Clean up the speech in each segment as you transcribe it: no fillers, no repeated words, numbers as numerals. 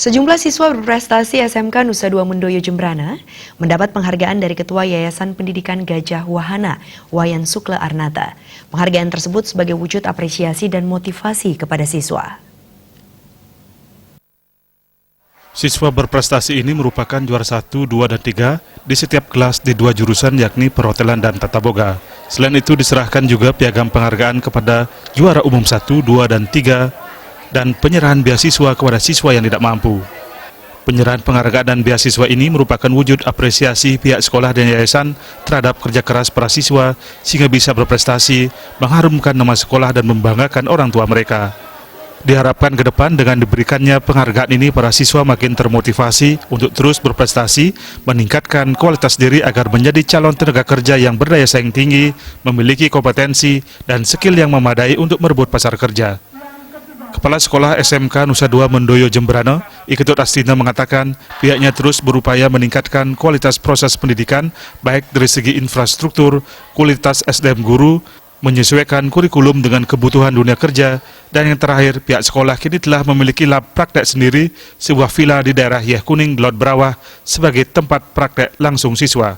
Sejumlah siswa berprestasi SMK Nusa Dua Mendoyo Jembrana mendapat penghargaan dari Ketua Yayasan Pendidikan Gajah Wahana, Wayan Sukla Arnata. Penghargaan tersebut sebagai wujud apresiasi dan motivasi kepada siswa. Siswa berprestasi ini merupakan juara 1, 2, dan 3 di setiap kelas di 2 jurusan yakni perhotelan dan tata boga. Selain itu diserahkan juga piagam penghargaan kepada juara umum 1, 2, dan 3 dan penyerahan beasiswa kepada siswa yang tidak mampu. Penyerahan penghargaan dan beasiswa ini merupakan wujud apresiasi pihak sekolah dan yayasan terhadap kerja keras para siswa sehingga bisa berprestasi, mengharumkan nama sekolah dan membanggakan orang tua mereka. Diharapkan ke depan dengan diberikannya penghargaan ini para siswa makin termotivasi untuk terus berprestasi, meningkatkan kualitas diri agar menjadi calon tenaga kerja yang berdaya saing tinggi, memiliki kompetensi dan skill yang memadai untuk merebut pasar kerja. Kepala Sekolah SMK Nusa Dua Mendoyo Jembrana, Iketut Astina mengatakan pihaknya terus berupaya meningkatkan kualitas proses pendidikan baik dari segi infrastruktur, kualitas SDM guru, menyesuaikan kurikulum dengan kebutuhan dunia kerja, dan yang terakhir pihak sekolah kini telah memiliki lab praktek sendiri, sebuah villa di daerah Yeh Kuning, Laut Brawah sebagai tempat praktek langsung siswa.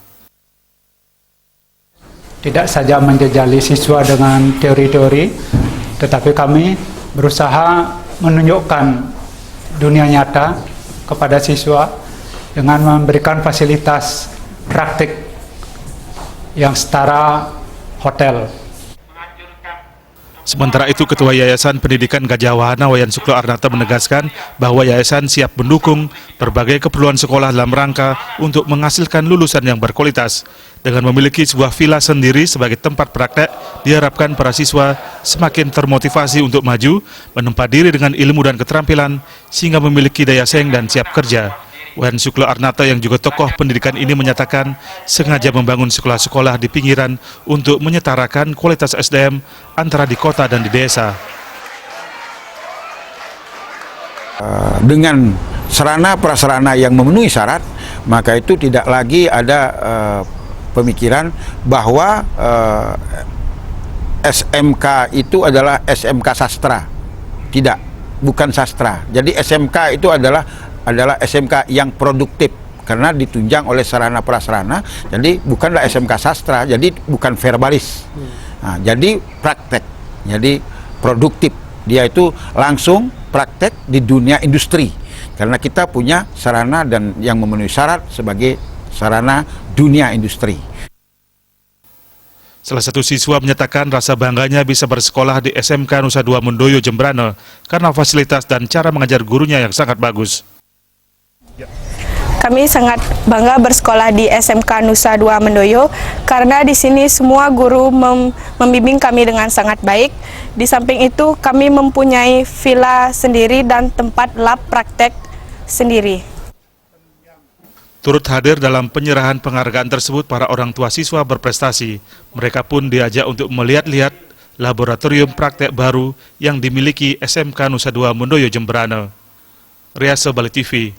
Tidak saja menjejali siswa dengan teori-teori, tetapi kami berusaha menunjukkan dunia nyata kepada siswa dengan memberikan fasilitas praktik yang setara hotel. Sementara itu, Ketua Yayasan Pendidikan Gajah Wahana Wayan Sukla Arnata menegaskan bahwa yayasan siap mendukung berbagai keperluan sekolah dalam rangka untuk menghasilkan lulusan yang berkualitas. Dengan memiliki sebuah villa sendiri sebagai tempat praktek, diharapkan para siswa semakin termotivasi untuk maju, menempa diri dengan ilmu dan keterampilan, sehingga memiliki daya saing dan siap kerja. Wayan Sukla Arnata yang juga tokoh pendidikan ini menyatakan sengaja membangun sekolah-sekolah di pinggiran untuk menyetarakan kualitas SDM antara di kota dan di desa. Dengan sarana prasarana yang memenuhi syarat, maka itu tidak lagi ada pemikiran bahwa SMK itu adalah SMK sastra. Tidak, bukan sastra. Jadi SMK itu adalah SMK yang produktif karena ditunjang oleh sarana prasarana. Jadi bukanlah SMK sastra, jadi bukan verbalis. Nah, jadi praktek, jadi produktif. Dia itu langsung praktek di dunia industri karena kita punya sarana dan yang memenuhi syarat sebagai sarana dunia industri. Salah satu siswa menyatakan rasa bangganya bisa bersekolah di SMK Nusa Dua Mendoyo Jembrana karena fasilitas dan cara mengajar gurunya yang sangat bagus. Kami sangat bangga bersekolah di SMK Nusa Dua Mendoyo karena di sini semua guru membimbing kami dengan sangat baik. Di samping itu kami mempunyai villa sendiri dan tempat lab praktek sendiri. Turut hadir dalam penyerahan penghargaan tersebut para orang tua siswa berprestasi. Mereka pun diajak untuk melihat-lihat laboratorium praktek baru yang dimiliki SMK Nusa Dua Mendoyo Jembrana. Riasa Bali TV.